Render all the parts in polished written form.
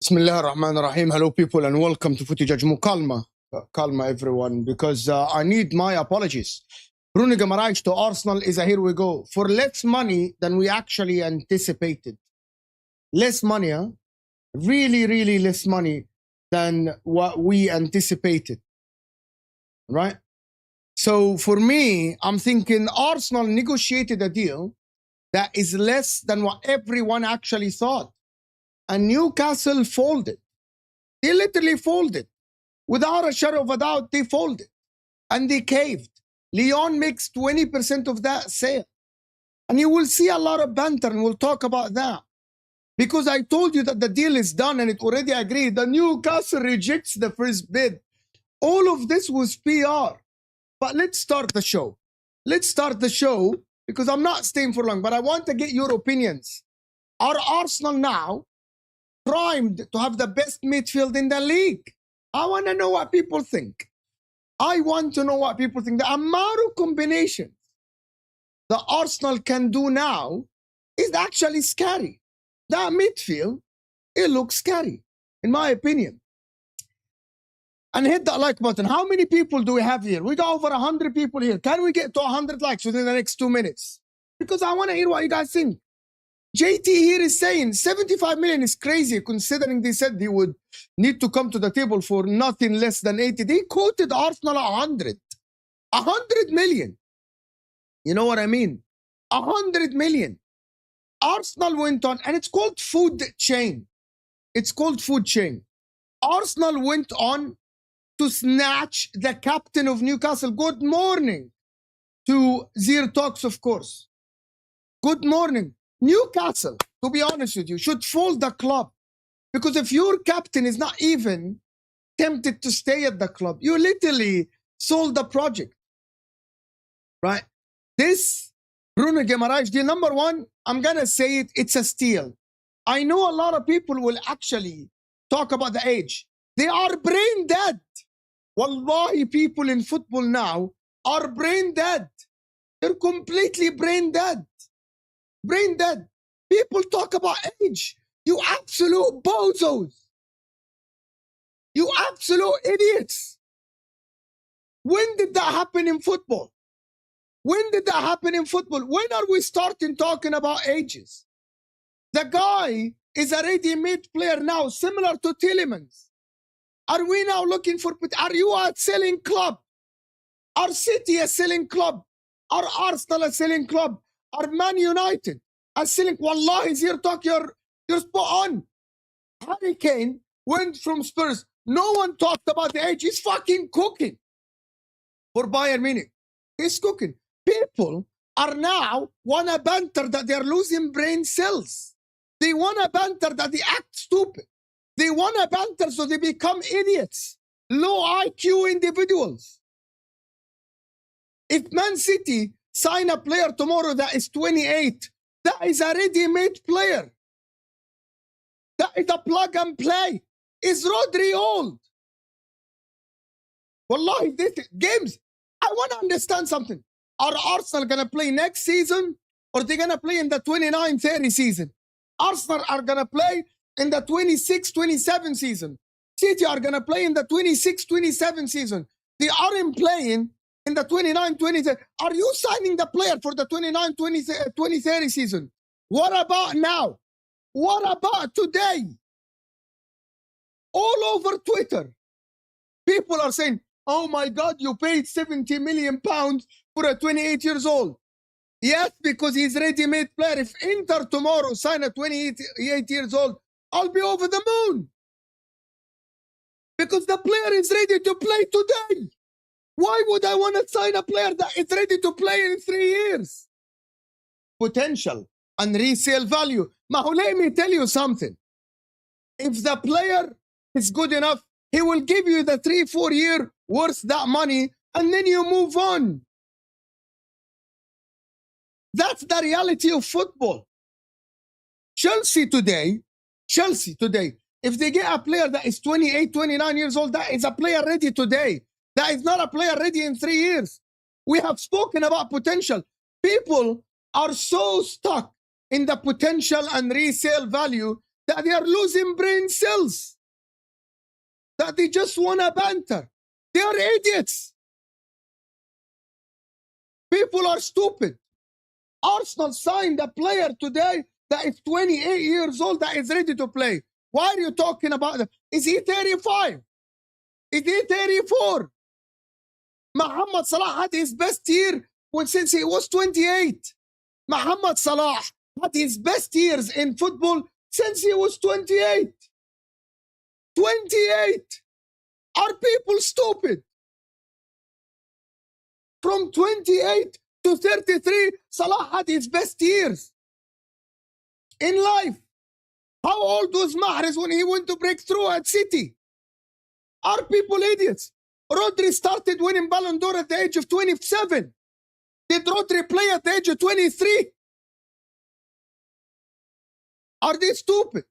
Bismillah ar-Rahman ar-Rahim. Hello people and welcome to Footy Judgment. Calma everyone, because I need my apologies. Bruno Guimaraes to Arsenal is a here we go for less money than we actually anticipated. Less money, huh? Really less money than what we anticipated, right? So for me, I'm thinking Arsenal negotiated a deal that is less than what everyone actually thought. And Newcastle folded. They literally folded. Without a shadow of a doubt, they folded. And they caved. Lyon makes 20% of that sale. And you will see a lot of banter, and we'll talk about that. Because I told you that the deal is done and it already agreed. The Newcastle rejects the first bid. All of this was PR. But let's start the show. Let's start the show because I'm not staying for long, but I want to get your opinions. Are Arsenal now primed to have the best midfield in the league? I want to know what people think. I want to know what people think. The amount of combinations the Arsenal can do now is actually scary. That midfield, it looks scary, in my opinion. And hit that like button. How many people do we have here? We got over 100 people here. Can we get to 100 likes within the next 2 minutes? Because I want to hear what you guys think. JT here is saying 75 million is crazy, considering they said they would need to come to the table for nothing less than 80. They quoted Arsenal 100. 100 million. You know what I mean? 100 million. Arsenal went on, and it's called food chain. It's called food chain. Arsenal went on to snatch the captain of Newcastle. Good morning to Zero Talks, of course. Good morning. Newcastle, to be honest with you, should fold the club. Because if your captain is not even tempted to stay at the club, you literally sold the project. Right? This Bruno Guimaraes deal, number one, I'm going to say it, it's a steal. I know a lot of people will actually talk about the age. They are brain dead. Wallahi, people in football now are brain dead. They're completely brain dead. Brain dead. People talk about age. You absolute bozos. You absolute idiots. When did that happen in football? When did that happen in football? When are we starting talking about ages? The guy is a ready-made player now, similar to Tielemans. Are we now looking for... Are you a selling club? Are City a selling club? Are Arsenal a selling club? Are Man United a selling... Wallahi, Zero Talk, you're spot on. Harry Kane went from Spurs. No one talked about the age. He's fucking cooking for Bayern Munich. He's cooking. People are now want to banter that they're losing brain cells. They want to banter that they act stupid. They want to banter so they become idiots. Low IQ individuals. If Man City sign a player tomorrow that is 28, that is a ready-made player. That is a plug and play. Is Rodri old? Wallahi, this games. I want to understand something. Are Arsenal going to play next season or are they going to play in the 29-30 season? Arsenal are going to play in the 26-27 season. City are going to play in the 26-27 season. They aren't playing in the 29-20. Are you signing the player for the 29-20-30 season? What about now? What about today? All over Twitter, people are saying, oh my God, you paid 70 million pounds for a 28 years old. Yes, because he's ready-made player. If Inter tomorrow sign a 28 years old, I'll be over the moon. Because the player is ready to play today. Why would I want to sign a player that is ready to play in 3 years? Potential and resale value. Mahu, let me tell you something. If the player is good enough, he will give you the 3-4 year worth that money and then you move on. That's the reality of football. Chelsea today, if they get a player that is 28, 29 years old, that is a player ready today. That is not a player ready in 3 years. We have spoken about potential. People are so stuck in the potential and resale value that they are losing brain cells. That they just want to banter. They are idiots. People are stupid. Arsenal signed a player today that is 28 years old that is ready to play. Why are you talking about that? Is he 35? Is he 34? Mohamed Salah had his best year since he was 28. Mohamed Salah had his best years in football since he was 28. 28. Are people stupid? From 28 to 33, Salah had his best years in life. How old was Mahrez when he went to break through at City? Are people idiots? Rodri started winning Ballon d'Or at the age of 27. Did Rodri play at the age of 23? Are they stupid?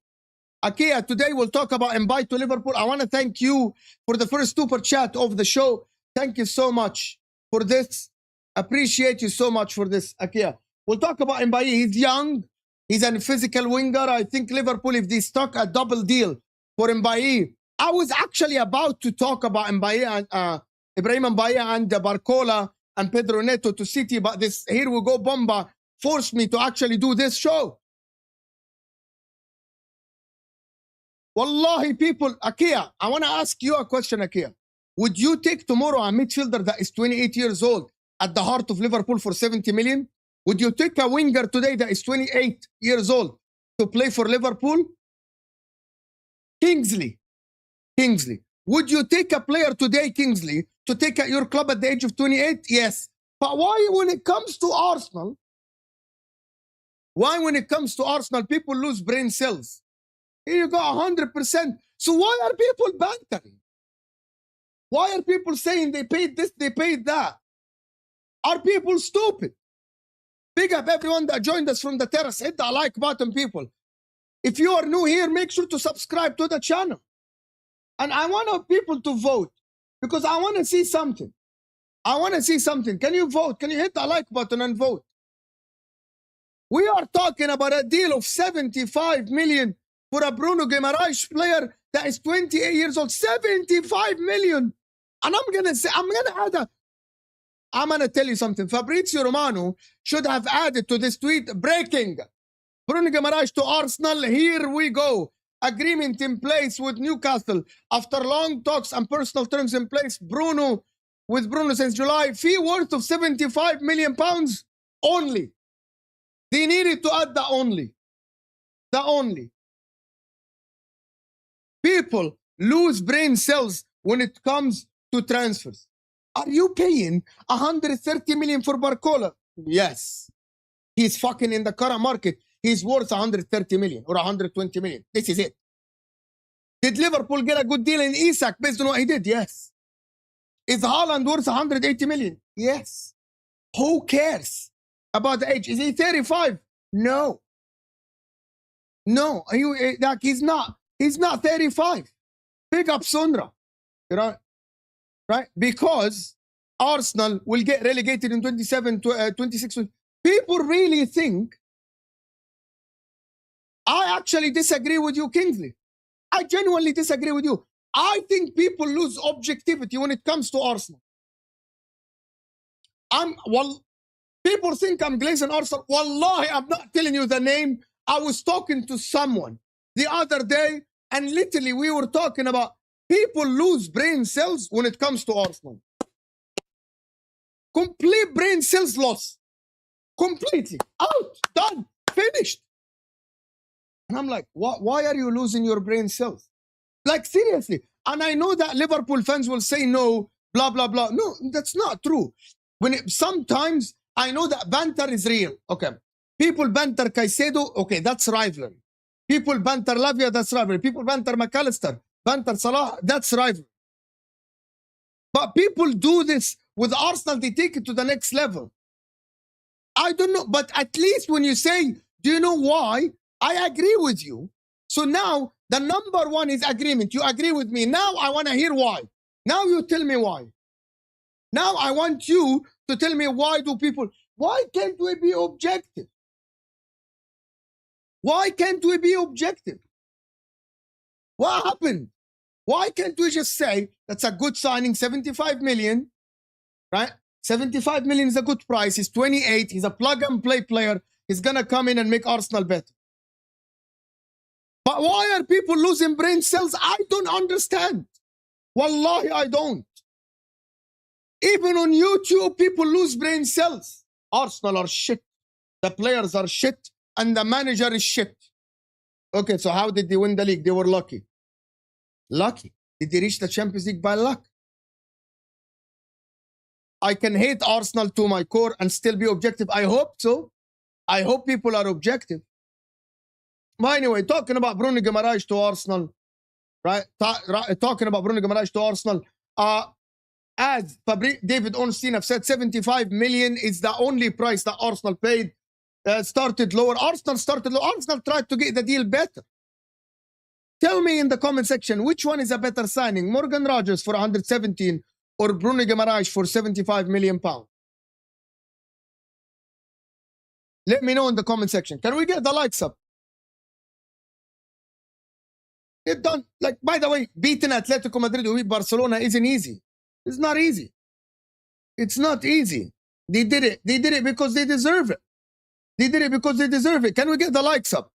Akia, today we'll talk about invite to Liverpool. I want to thank you for the first super chat of the show. Thank you so much for this. Appreciate you so much for this, Akia. We'll talk about Mbaye. He's young. He's a physical winger. I think Liverpool, if they stuck a double deal for Mbaye. I was actually about to talk about Mbaye and Ibrahim Mbaye and Barcola and Pedro Neto to City, but this Here We Go Bomba forced me to actually do this show. Wallahi, people, Akia, I want to ask you a question, Akia. Would you take tomorrow a midfielder that is 28 years old at the heart of Liverpool for 70 million? Would you take a winger today that is 28 years old to play for Liverpool? Kingsley. Would you take a player today, Kingsley, to take at your club at the age of 28? Yes. But why when it comes to Arsenal, people lose brain cells? Here you go, 100%. So why are people bantering? Why are people saying they paid this, they paid that? Are people stupid? Big up everyone that joined us from the terrace. Hit the like button, people. If you are new here, make sure to subscribe to the channel. And I want people to vote because I want to see something. Can you vote? Can you hit the like button and vote? We are talking about a deal of 75 million for a Bruno Guimaraes player that is 28 years old. 75 million. And I'm going to tell you something. Fabrizio Romano should have added to this tweet, breaking. Bruno Guimaraes to Arsenal. Here we go. Agreement in place with Newcastle. After long talks and personal terms in place, Bruno since July. Fee worth of 75 million pounds only. They needed to add the only. People lose brain cells when it comes to transfers. Are you paying 130 million for Barcola? Yes. He's fucking in the current market. He's worth 130 million or 120 million. This is it. Did Liverpool get a good deal in Isak based on what he did? Yes. Is Haaland worth 180 million? Yes. Who cares about the age? Is he 35? No. No. He's not. He's not 35. Pick up Sondra. You know, right? Because Arsenal will get relegated in 27, 26. People really think. I actually disagree with you, Kingsley. I genuinely disagree with you. I think people lose objectivity when it comes to Arsenal. People think I'm glazing Arsenal. Wallahi, I'm not telling you the name. I was talking to someone the other day, and literally we were talking about people lose brain cells when it comes to Arsenal. Complete brain cells lost. Completely. Out. Done. Finished. And I'm like, why are you losing your brain cells? Like, seriously. And I know that Liverpool fans will say no, blah, blah, blah. No, that's not true. Sometimes I know that banter is real. Okay. People banter Caicedo. Okay, that's rivalry. People banter Lavia. That's rivalry. People banter McAllister. Banter Salah. That's rivalry. But people do this with Arsenal. They take it to the next level. I don't know. But at least when you say, do you know why? I agree with you. So now the number one is agreement. You agree with me. Now I want to hear why. Now you tell me why. Now I want you to tell me why can't we be objective? Why can't we be objective? What happened? Why can't we just say that's a good signing, 75 million, right? 75 million is a good price. He's 28. He's a plug-and-play player. He's going to come in and make Arsenal better. But why are people losing brain cells? I don't understand. Wallahi, I don't. Even on YouTube, people lose brain cells. Arsenal are shit. The players are shit. And the manager is shit. Okay, so how did they win the league? They were lucky. Lucky. Did they reach the Champions League by luck? I can hate Arsenal to my core and still be objective. I hope so. I hope people are objective. But anyway, talking about Bruno Guimaraes to Arsenal, right? Talking about Bruno Guimaraes to Arsenal, as David Ornstein have said, 75 million is the only price that Arsenal paid. Started lower. Arsenal started low. Arsenal tried to get the deal better. Tell me in the comment section, which one is a better signing? Morgan Rogers for 117 or Bruno Guimaraes for 75 million pounds? Let me know in the comment section. Can we get the likes up? It done. Like, by the way, beating Atletico Madrid or Barcelona isn't easy. It's not easy. It's not easy. They did it. They did it because they deserve it. They did it because they deserve it. Can we get the likes up?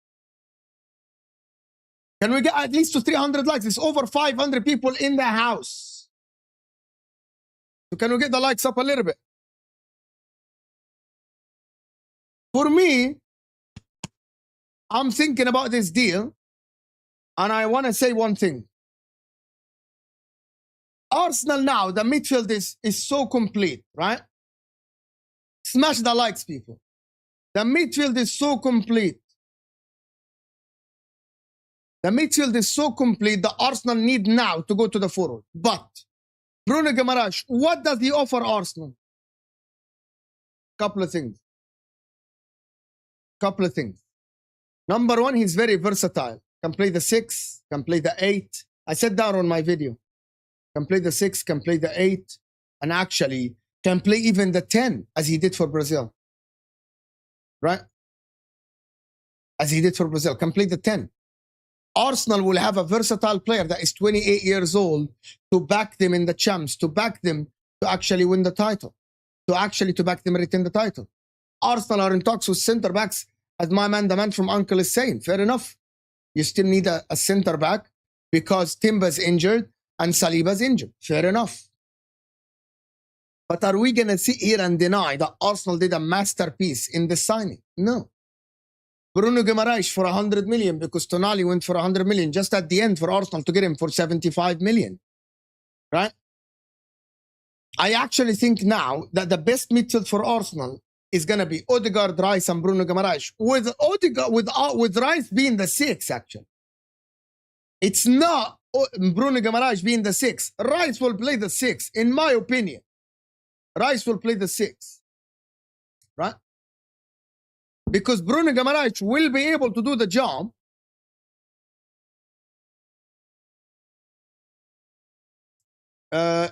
Can we get at least to 300 likes? It's over 500 people in the house. So can we get the likes up a little bit? For me, I'm thinking about this deal, and I want to say one thing. Arsenal now, the midfield is so complete, right? Smash the likes, people. The midfield is so complete. The midfield is so complete that Arsenal need now to go to the forward. But Bruno Guimaraes, what does he offer Arsenal? Couple of things. Number one, he's very versatile. Can play the 6, can play the 8. I said that on my video. Can play the 6, can play the 8, and actually can play even the 10, as he did for Brazil. Right? As he did for Brazil. Can play the 10. Arsenal will have a versatile player that is 28 years old to back them in the champs, to back them to actually win the title, to back them retain the title. Arsenal are in talks with center backs, as my man, the man from Uncle is saying. Fair enough. You still need a center back because Timber's injured and Saliba's injured. Fair enough. But are we going to sit here and deny that Arsenal did a masterpiece in this signing? No. Bruno Guimaraes for 100 million because Tonali went for 100 million just at the end for Arsenal to get him for 75 million. Right? I actually think now that the best midfield for Arsenal is going to be Odegaard, Rice, and Bruno Guimaraes. With Odegaard, with Rice being the 6, actually. It's not Bruno Guimaraes being the 6. Rice will play the 6, in my opinion. Rice will play the 6. Right? Because Bruno Guimaraes will be able to do the job.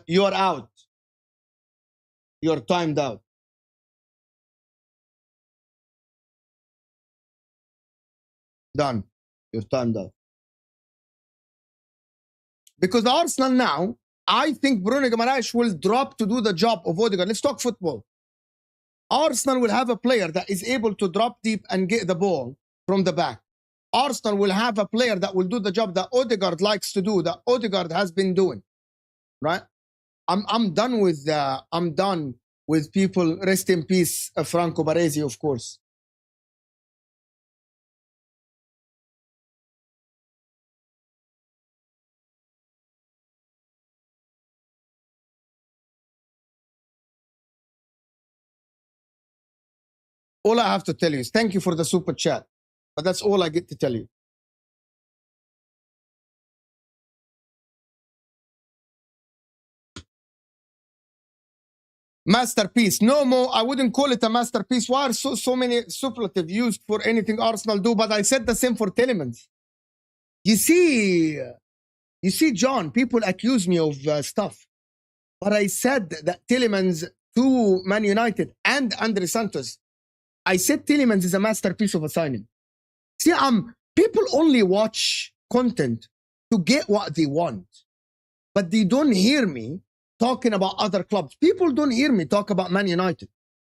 You're out. You're timed out. Done. You're timed out. Because Arsenal now, I think Bruno Guimaraes will drop to do the job of Odegaard. Let's talk football. Arsenal will have a player that is able to drop deep and get the ball from the back. Arsenal will have a player that will do the job that Odegaard likes to do, that Odegaard has been doing. Right? I'm done with people. Rest in peace, Franco Baresi, of course. All I have to tell you is thank you for the super chat. But that's all I get to tell you. Masterpiece. No more. I wouldn't call it a masterpiece. Why are so many superlatives used for anything Arsenal do? But I said the same for Tielemans. You see, John, people accuse me of stuff. But I said that Tielemans to Man United and Andre Santos, I said Tielemans is a masterpiece of a signing. See, people only watch content to get what they want. But they don't hear me talking about other clubs. People don't hear me talk about Man United.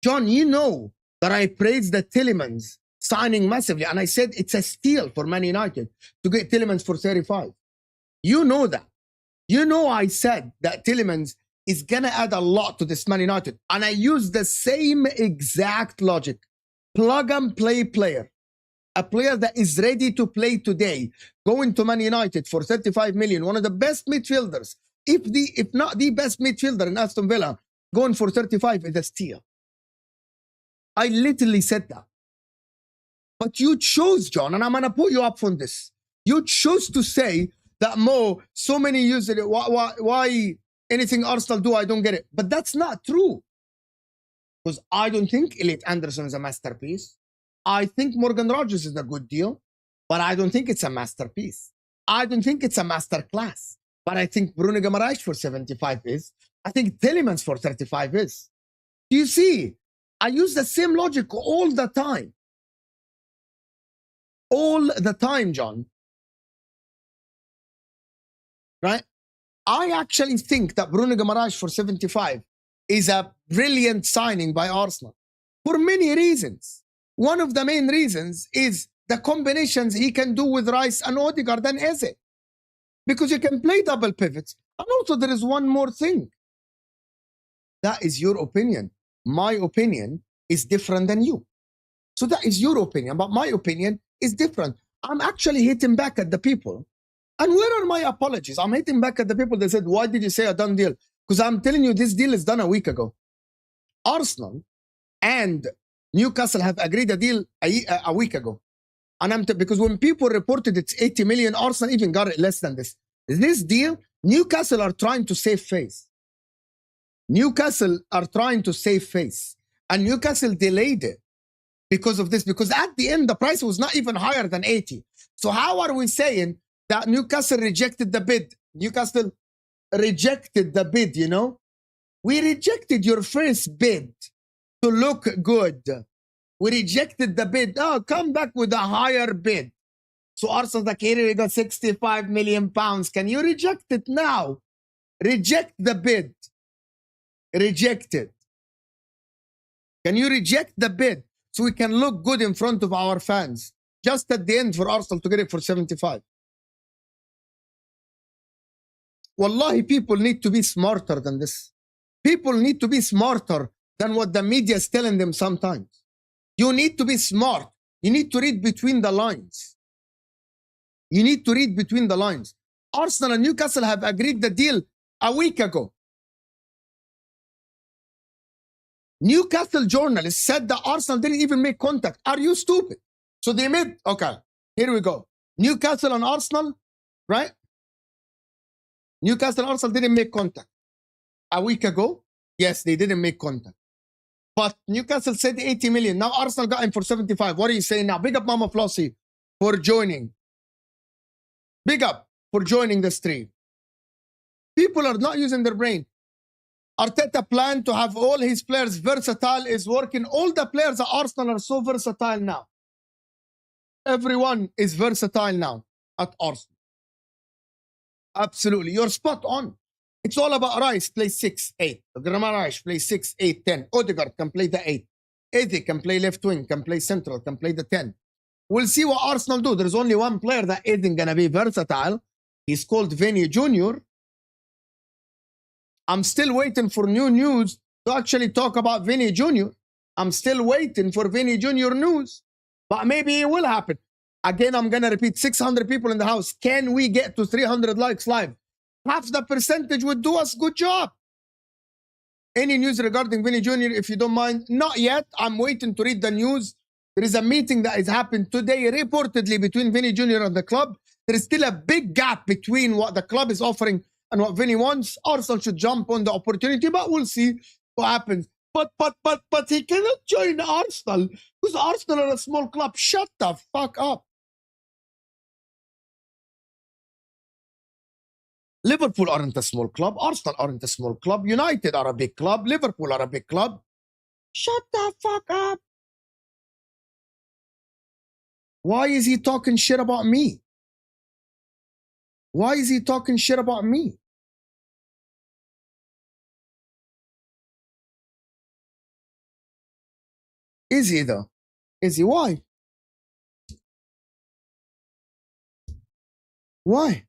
John, you know that I praised the Tielemans signing massively. And I said it's a steal for Man United to get Tielemans for 35. You know that. You know I said that Tielemans is going to add a lot to this Man United. And I used the same exact logic. Plug and play player. A player that is ready to play today, going to Man United for 35 million, one of the best midfielders, if not the best midfielder in Aston Villa, going for 35 is a steal. I literally said that. But you chose, John, and I'm going to put you up on this. You chose to say that so many use it. Why anything Arsenal do, I don't get it. But that's not true. Because I don't think Elliot Anderson is a masterpiece. I think Morgan Rogers is a good deal, but I don't think it's a masterpiece. I don't think it's a masterclass. But I think Bruno Guimaraes for 75 is. I think Tielemans for 35 is. Do you see? I use the same logic all the time. All the time, John. Right? I actually think that Bruno Guimaraes for 75 is a brilliant signing by Arsenal for many reasons. One of the main reasons is the combinations he can do with Rice and Odegaard and Eze. Because you can play double pivots. And also there is one more thing. That is your opinion. My opinion is different than you. So that is your opinion. But my opinion is different. I'm actually hitting back at the people. And where are my apologies? I'm hitting back at the people that said, why did you say a done deal? Because I'm telling you, this deal is done a week ago. Arsenal and Newcastle have agreed a deal a week ago. And because when people reported it's 80 million, Arsenal even got it less than this. This deal, Newcastle are trying to save face. Newcastle are trying to save face. And Newcastle delayed it because of this. Because at the end, the price was not even higher than 80. So how are we saying that Newcastle rejected the bid? Newcastle rejected the bid, you know? We rejected your first bid to look good. We rejected the bid. Oh, come back with a higher bid. So Arsenal's like, here we got 65 million pounds. Can you reject it now? Reject the bid. Reject it. Can you reject the bid so we can look good in front of our fans? Just at the end for Arsenal to get it for 75. Wallahi, people need to be smarter than this. People need to be smarter than what the media is telling them sometimes. You need to be smart. You need to read between the lines. You need to read between the lines. Arsenal and Newcastle have agreed the deal a week ago. Newcastle journalists said that Arsenal didn't even make contact. Are you stupid? So they made, okay, here we go. Newcastle and Arsenal, right? Newcastle and Arsenal didn't make contact. A week ago, yes, they didn't make contact. But Newcastle said 80 million. Now Arsenal got him for 75. What are you saying now? Big up Mama Flossie for joining. Big up for joining the stream. People are not using their brain. Arteta planned to have all his players versatile is working. All the players at Arsenal are so versatile now. Everyone is versatile now at Arsenal. Absolutely. You're spot on. It's all about Rice, play 6-8. Guimarães play 6-8-10. Odegaard can play the 8. Eze can play left wing, can play central, can play the 10. We'll see what Arsenal do. There's only one player that isn't going to be versatile. He's called Vinny Jr. I'm still waiting for new news to actually talk about Vinny Jr. I'm still waiting for Vinny Jr. news. But maybe it will happen. Again, I'm going to repeat, 600 people in the house. Can we get to 300 likes live? Half the percentage would do us good job. Any news regarding Vinny Jr., if you don't mind? Not yet. I'm waiting to read the news. There is a meeting that has happened today, reportedly, between Vinny Jr. and the club. There is still a big gap between what the club is offering and what Vinny wants. Arsenal should jump on the opportunity, but we'll see what happens. But he cannot join Arsenal because Arsenal are a small club. Shut the fuck up. Liverpool aren't a small club. Arsenal aren't a small club. United are a big club. Liverpool are a big club. Shut the fuck up. Why is he talking shit about me? Why is he talking shit about me? Is he though? Is he? Why? Why?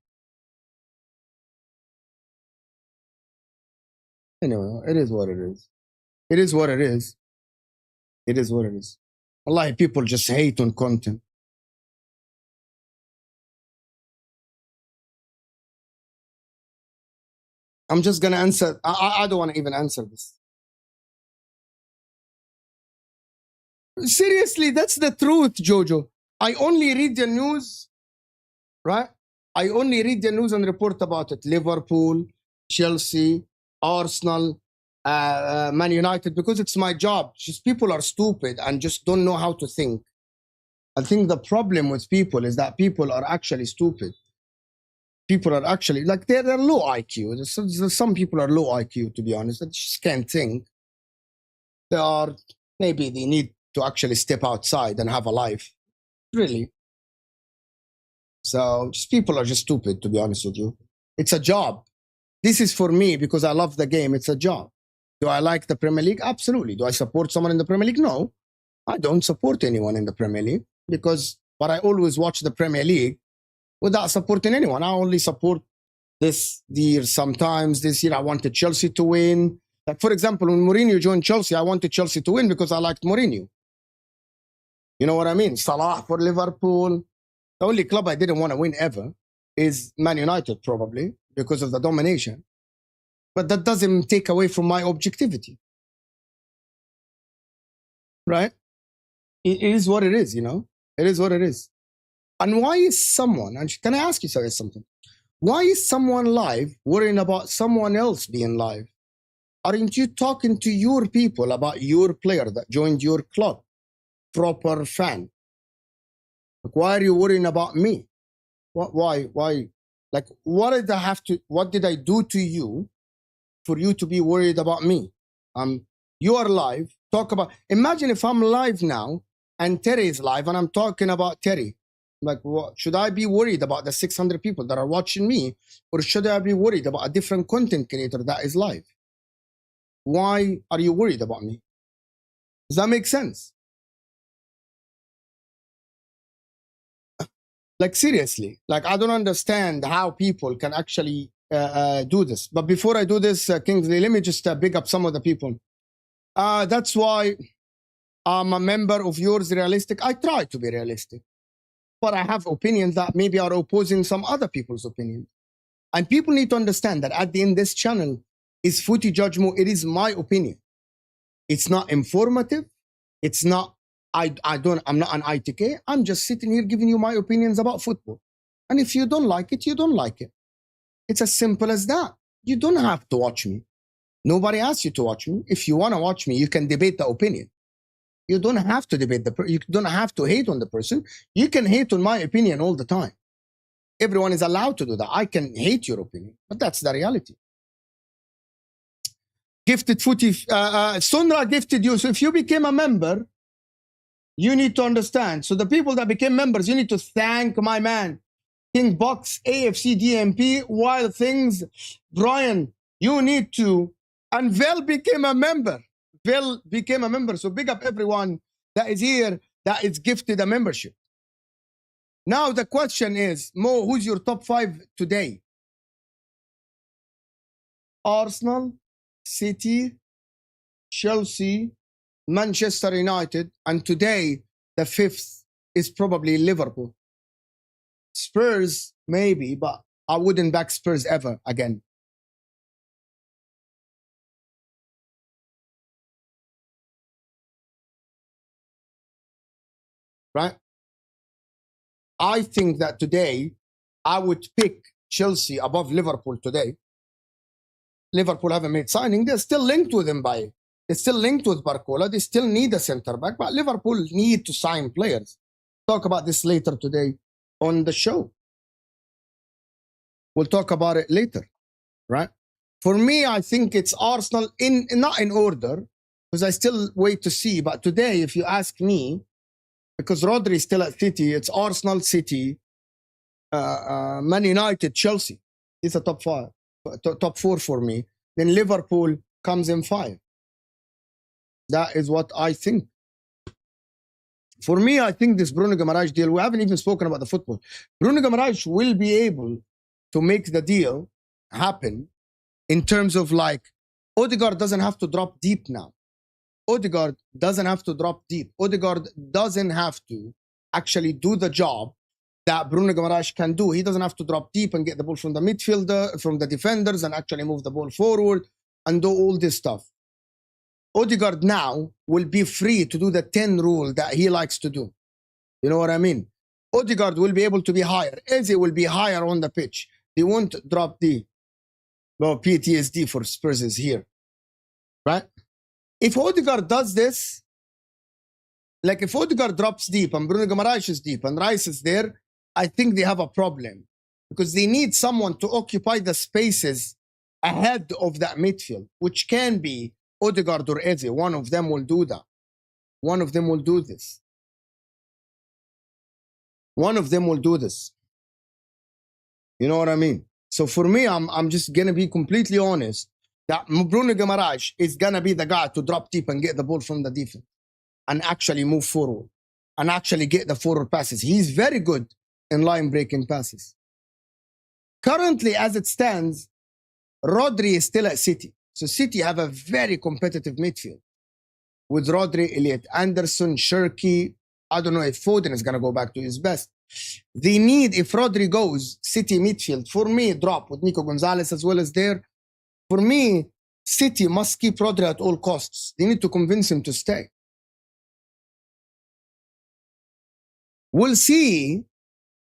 Anyway, it is what it is. It is what it is. It is what it is. Wallahi, people just hate on content. I'm just going to answer. I don't want to even answer this. Seriously, that's the truth, Jojo. I only read the news, right? I only read the news and report about it. Liverpool, Chelsea, Arsenal, Man United, because it's my job. Just people are stupid and just don't know how to think. I think the problem with people is that people are actually stupid. People are actually, like, they're low IQ. Some people are low IQ, to be honest. They just can't think. Maybe they need to actually step outside and have a life. Really. So just people are just stupid, to be honest with you. It's a job. This is for me because I love the game. It's a job. Do I like the Premier League? Absolutely. Do I support someone in the Premier League? No. I don't support anyone in the Premier League but I always watch the Premier League without supporting anyone. I only support this year. Sometimes this year I wanted Chelsea to win. Like, for example, when Mourinho joined Chelsea, I wanted Chelsea to win because I liked Mourinho. You know what I mean? Salah for Liverpool. The only club I didn't want to win ever is Man United, probably, because of the domination. But that doesn't take away from my objectivity. Right? It is what it is, you know? It is what it is. And why is someone, and can I ask you something? Why is someone live worrying about someone else being live? Aren't you talking to your people about your player that joined your club? Proper fan. Like, why are you worrying about me? Why? Like, what did I do to you for you to be worried about me? You are live. Imagine if I'm live now and Terry is live and I'm talking about Terry. Like, what, should I be worried about the 600 people that are watching me, or should I be worried about a different content creator that is live? Why are you worried about me? Does that make sense? Like, seriously, like, I don't understand how people can actually do this. But before I do this, Kingsley, let me just big up some of the people. That's why I'm a member of yours realistic. I try to be realistic. But I have opinions that maybe are opposing some other people's opinions. And people need to understand that at the end, this channel is footy judgment. It is my opinion. It's not informative. It's not, I'm not an ITK. I'm just sitting here giving you my opinions about football. And if you don't like it, you don't like it. It's as simple as that. You don't have to watch me. Nobody asked you to watch me. If you want to watch me, you can debate the opinion. You don't have to debate you don't have to hate on the person. You can hate on my opinion all the time. Everyone is allowed to do that. I can hate your opinion, but that's the reality. Gifted footy, Sunra gifted you. So if you became a member, you need to understand. So the people that became members, you need to thank my man, King Box, AFC DMP, Wild Things, Brian. You need to, and Vel became a member. Vel became a member. So big up everyone that is here that is gifted a membership. Now the question is, Mo, who's your top 5 today? Arsenal, City, Chelsea, Manchester United, and today the 5th is probably Liverpool. Spurs, maybe, but I wouldn't back Spurs ever again. Right? I think that today I would pick Chelsea above Liverpool today. Liverpool haven't made signing. They're still linked with him they're still linked with Barcola. They still need a center back, but Liverpool need to sign players. Talk about this later today on the show. We'll talk about it later, right? For me, I think it's Arsenal not in order, because I still wait to see. But today, if you ask me, because Rodri is still at City, it's Arsenal, City, Man United, Chelsea. It's a top 5, top 4 for me. Then Liverpool comes in 5. That is what I think. For me, I think this Bruno Guimaraes deal, we haven't even spoken about the football. Bruno Guimaraes will be able to make the deal happen in terms of like, Odegaard doesn't have to drop deep now. Odegaard doesn't have to drop deep. Odegaard doesn't have to actually do the job that Bruno Guimaraes can do. He doesn't have to drop deep and get the ball from the midfielder, from the defenders, and actually move the ball forward and do all this stuff. Odegaard now will be free to do the 10 rule that he likes to do. You know what I mean? Odegaard will be able to be higher. Eze will be higher on the pitch. They won't drop deep. Well, PTSD for Spurs is here. Right? If Odegaard does this, like if Odegaard drops deep and Bruno Guimaraes is deep and Rice is there, I think they have a problem. Because they need someone to occupy the spaces ahead of that midfield, which can be Odegaard or Eze. One of them will do that. One of them will do this. One of them will do this. You know what I mean? So for me, I'm just going to be completely honest that Bruno Guimaraes is going to be the guy to drop deep and get the ball from the defense and actually move forward and actually get the forward passes. He's very good in line-breaking passes. Currently, as it stands, Rodri is still at City. So City have a very competitive midfield with Rodri, Elliot Anderson, Shirky. I don't know if Foden is going to go back to his best. They need, if Rodri goes, City midfield, for me, drop with Nico Gonzalez as well as there. For me, City must keep Rodri at all costs. They need to convince him to stay. We'll see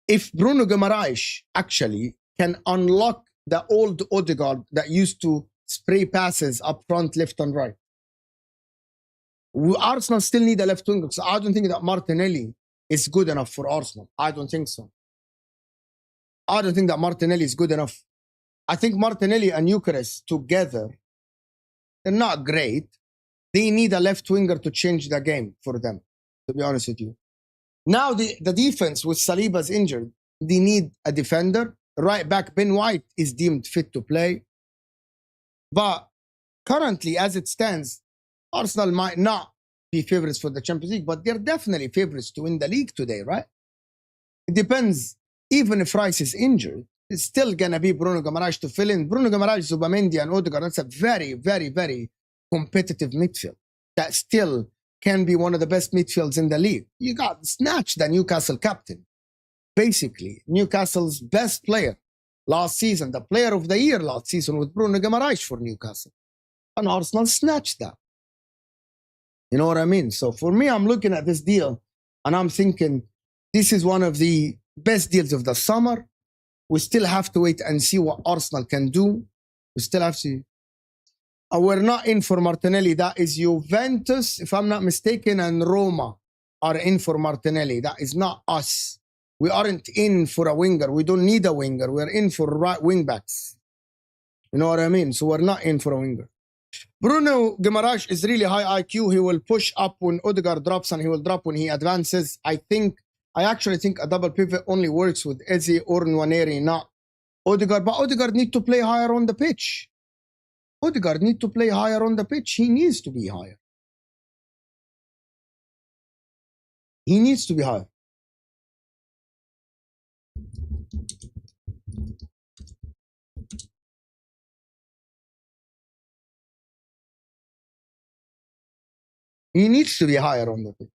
if Bruno Guimaraes actually can unlock the old Odegaard that used to spray passes up front, left and right. Arsenal still need a left winger, so I don't think that Martinelli is good enough for Arsenal. I don't think so. I don't think that Martinelli is good enough. I think Martinelli and Eucharist together, they're not great. They need a left winger to change the game for them, to be honest with you. Now the defense with Saliba's injured, they need a defender. Right back, Ben White is deemed fit to play. But currently, as it stands, Arsenal might not be favorites for the Champions League, but they're definitely favorites to win the league today, right? It depends. Even if Rice is injured, it's still going to be Bruno Guimaraes to fill in. Bruno Guimaraes, Zubimendi, and Odegaard, that's a very, very, very competitive midfield that still can be one of the best midfields in the league. You got snatched the Newcastle captain, basically Newcastle's best player last season, the player of the year last season with Bruno Guimaraes for Newcastle, and Arsenal snatched that. You know what I mean? So for me, I'm looking at this deal and I'm thinking this is one of the best deals of the summer. We still have to wait and see what Arsenal can do. We still have to. We're not in for Martinelli. That is Juventus, if I'm not mistaken, and Roma are in for Martinelli. That is not us. We aren't in for a winger. We don't need a winger. We're in for right wing backs. You know what I mean? So we're not in for a winger. Bruno Guimaraes is really high IQ. He will push up when Odegaard drops and he will drop when he advances. I actually think a double pivot only works with Eze or Nwaneri, not Odegaard. But Odegaard need to play higher on the pitch. Odegaard need to play higher on the pitch. He needs to be higher. He needs to be higher. He needs to be higher on the pitch.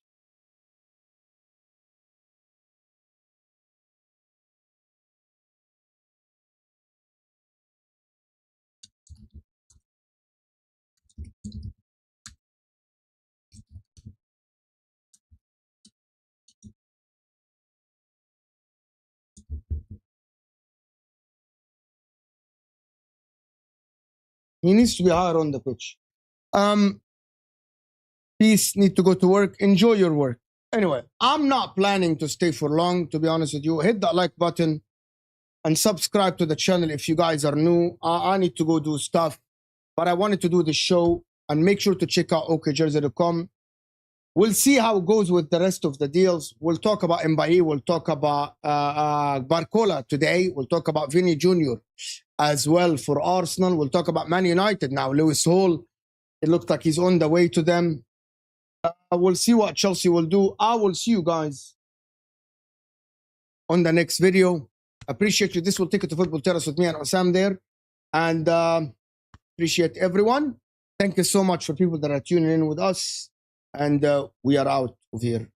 He needs to be higher on the pitch. Peace, need to go to work. Enjoy your work. Anyway, I'm not planning to stay for long, to be honest with you. Hit that like button and subscribe to the channel if you guys are new. I need to go do stuff, but I wanted to do the show, and make sure to check out okjersey.com. We'll see how it goes with the rest of the deals. We'll talk about Mbaye. We'll talk about Barcola today. We'll talk about Vinny Jr. as well for Arsenal. We'll talk about Man United now. Lewis Hall, it looks like he's on the way to them. We'll see what Chelsea will do. I will see you guys on the next video. Appreciate you. This will take it to Football Terrace with me and Osam there. And appreciate everyone. Thank you so much for people that are tuning in with us. And we are out of here.